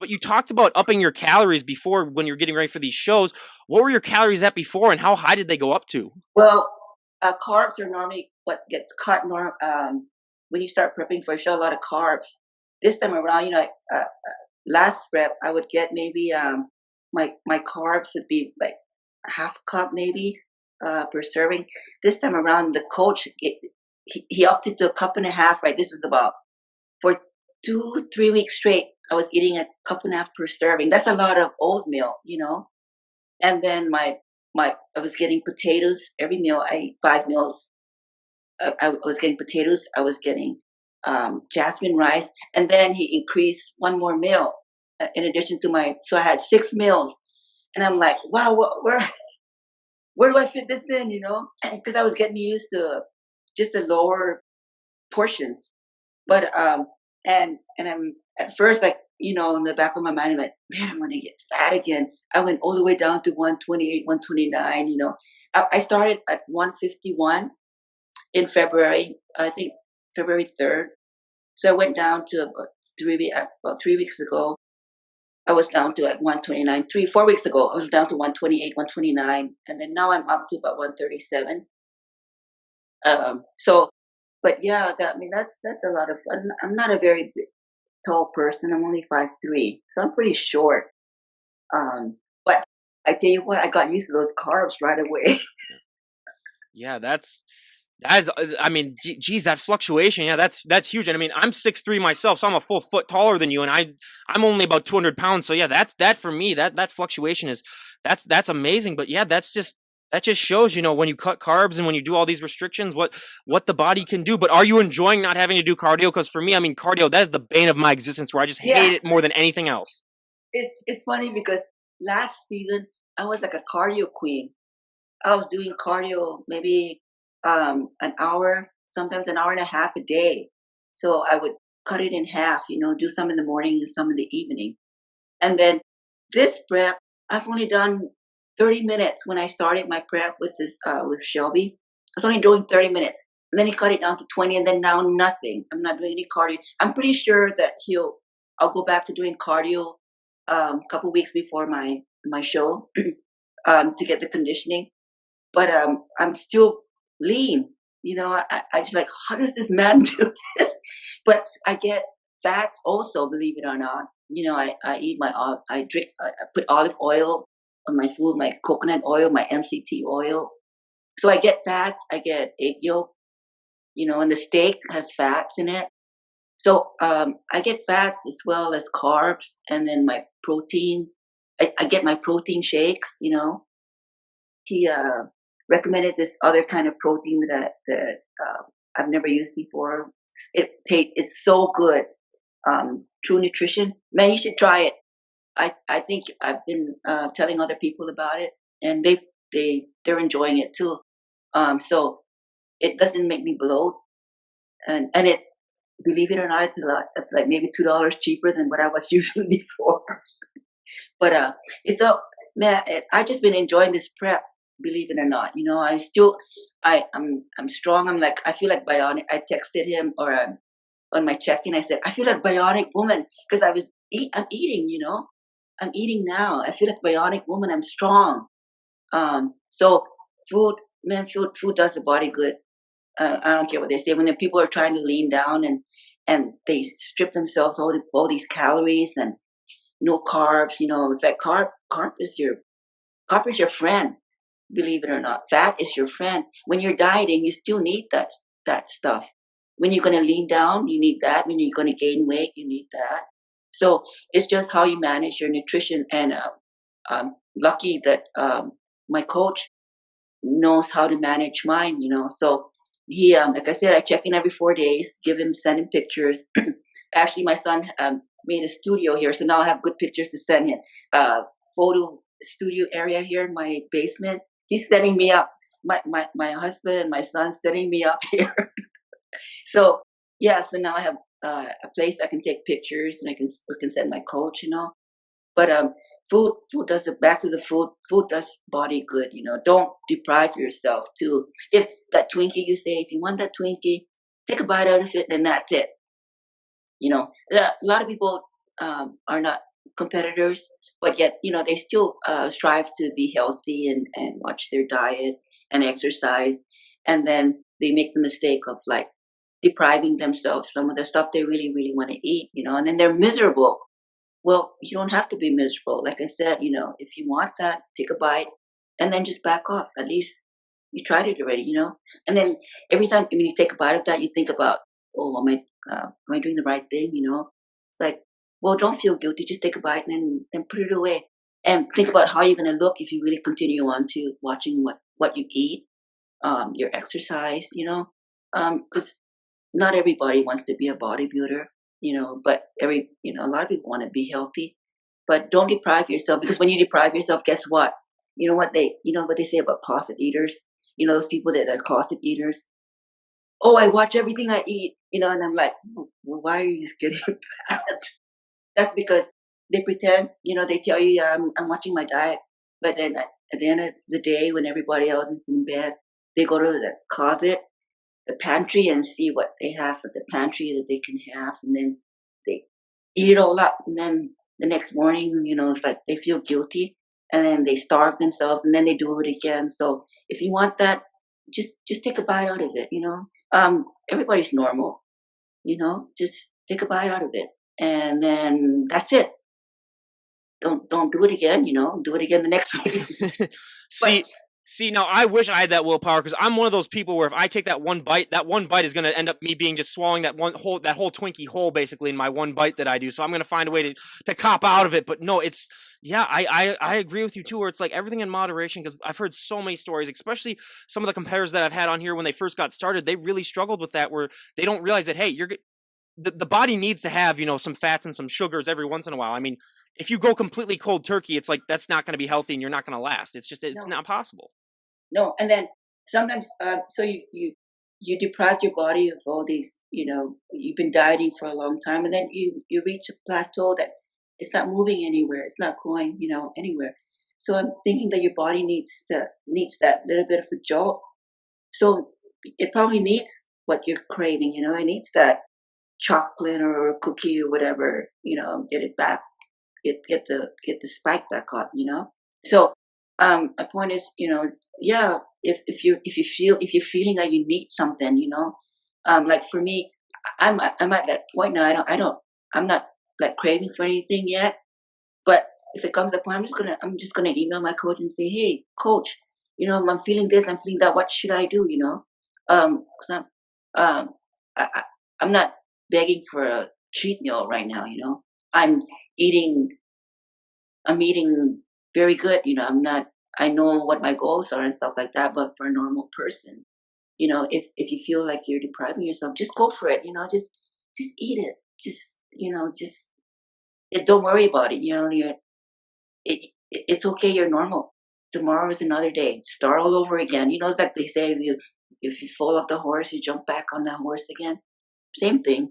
But you talked about upping your calories before when you're getting ready for these shows. What were your calories at before, and how high did they go up to? Well, carbs are normally what gets cut when you start prepping for a show. A lot of carbs. This time around, last prep, I would get maybe my carbs would be like half a cup maybe per serving. This time around, the coach he upped it to a cup and a half. Right, this was about for 2 3 weeks straight. I was eating a cup and a half per serving. That's a lot of oatmeal. And then my I was getting potatoes every meal. I ate 5 meals. I was getting potatoes. I was getting jasmine rice, and then he increased one more meal in addition to my. So I had 6 meals, and I'm like, wow, where do I fit this in? Because I was getting used to just the lower portions. But and I'm at first like in the back of my mind I'm like, man, I'm gonna get fat again. I went all the way down to 128, 129. I started at 151 in February. I think February 3rd. So I went down to about 3 weeks ago. I was down to like 129. 4 weeks ago, I was down to 128, 129, and then now I'm up to about 137. So, but yeah, I mean that's a lot of fun. I'm not a very tall person. I'm only 5'3", so I'm pretty short. But I tell you what, I got used to those carbs right away. Yeah, that's I mean, geez, that fluctuation, yeah, that's huge. And I mean, I'm 6'3" myself, so I'm a full foot taller than you, and I'm only about 200 pounds. So yeah, that for me, that fluctuation is that's amazing. But yeah, that just shows, when you cut carbs and when you do all these restrictions, what the body can do. But are you enjoying not having to do cardio? Because for me, I mean, cardio, that is the bane of my existence, where I just Yeah, hate it more than anything else. it's funny because last season I was like a cardio queen. I was doing cardio maybe an hour, sometimes an hour and a half a day. So I would cut it in half, do some in the morning and some in the evening. And then this prep, I've only done 30 minutes when I started my prep with this with Shelby. I was only doing 30 minutes. And then he cut it down to 20 and then now nothing. I'm not doing any cardio. I'm pretty sure that I'll go back to doing cardio a couple weeks before my show to get the conditioning. But I'm still lean. I just like, how does this man do this? But I get fats also, believe it or not. I eat I drink, I put olive oil on my food, my coconut oil, my MCT oil. So I get fats, I get egg yolk, and the steak has fats in it. So I get fats as well as carbs, and then my protein. I get my protein shakes. He recommended this other kind of protein that I've never used before. It's so good. True Nutrition. Man, you should try it. I think I've been telling other people about it, and they're enjoying it too. So it doesn't make me bloat, and it, believe it or not, it's a lot. It's like maybe $2 cheaper than what I was using before. But it's a man. I just been enjoying this prep. Believe it or not, I'm strong. I feel like bionic. I texted him or on my check-in. I said I feel like bionic woman because I'm eating. I'm eating now. I feel like bionic woman. I'm strong. So food, man, food does the body good. I don't care what they say. When the people are trying to lean down and they strip themselves all these calories and no carbs. It's like carb is your friend. Believe it or not, fat is your friend. When you're dieting, you still need that stuff. When you're gonna lean down, you need that. When you're gonna gain weight, you need that. So it's just how you manage your nutrition. And I'm lucky that my coach knows how to manage mine. So he, like I said, I check in every 4 days, send him pictures. Actually, my son made a studio here, so now I have good pictures to send him. Photo studio area here in my basement. He's setting me up. My husband and my son setting me up here. So yeah, so now I have a place I can take pictures and I can send my coach. But food does it. Back to the food. Food does body good. Don't deprive yourself too. If that Twinkie you say, if you want that Twinkie, take a bite out of it, and that's it. A lot of people are not competitors, but yet they still strive to be healthy and watch their diet and exercise, and then they make the mistake of like depriving themselves some of the stuff they really really want to eat, and then they're miserable. Well, you don't have to be miserable. Like I said, if you want that, take a bite and then just back off. At least you tried it already. And then every time when you take a bite of that, you think about, oh, am I doing the right thing? It's like, well, don't feel guilty. Just take a bite and then put it away. And think about how you're going to look if you really continue on to watching what you eat, your exercise, because not everybody wants to be a bodybuilder, but a lot of people want to be healthy. But don't deprive yourself, because when you deprive yourself, guess what? You know what they say about closet eaters. Those people that are closet eaters. Oh, I watch everything I eat, and I'm like, well, why are you getting fat? That's because they pretend, they tell you, yeah, I'm watching my diet, but then at the end of the day, when everybody else is in bed, they go to the closet, the pantry, and see what they have for the pantry that they can have, and then they eat it all up, and then the next morning, it's like they feel guilty, and then they starve themselves, and then they do it again. So if you want that, just take a bite out of it. Everybody's normal, just take a bite out of it, and then that's it. Don't do it again. Do it again the next week. But see, see, now I wish I had that willpower because I'm one of those people where if I take that one bite is going to end up me being just swallowing that whole Twinkie whole basically in my one bite that I do. So I'm going to find a way to cop out of it. But no, it's yeah, I agree with you too. Where it's like everything in moderation because I've heard so many stories, especially some of the competitors that I've had on here when they first got started. They really struggled with that where they don't realize that hey, the body needs to have some fats and some sugars every once in a while. I mean, if you go completely cold turkey, it's like that's not going to be healthy and you're not going to last. It's no, not possible. no, and then sometimes, so you deprived your body of all these. You've been dieting for a long time, and then you reach a plateau that it's not moving anywhere. It's not going, anywhere. So I'm thinking that your body needs that little bit of a jolt. So it probably needs what you're craving. It needs that chocolate or cookie or whatever. Get it back, get the spike back up. So my point is, yeah, if you're feeling that you need something, like for me, I'm at that point now. I'm not like craving for anything yet. But if it comes to a point, I'm just gonna email my coach and say, hey, coach, I'm feeling this, I'm feeling that. What should I do? So um, I, I'm not begging for a cheat meal right now. I'm eating I'm eating very good. I'm not. I know what my goals are and stuff like that. But for a normal person, if you feel like you're depriving yourself, just go for it. Just eat it. Just don't worry about it. It's okay. You're normal. Tomorrow is another day. Start all over again. It's like they say, if you fall off the horse, you jump back on that horse again. Same thing.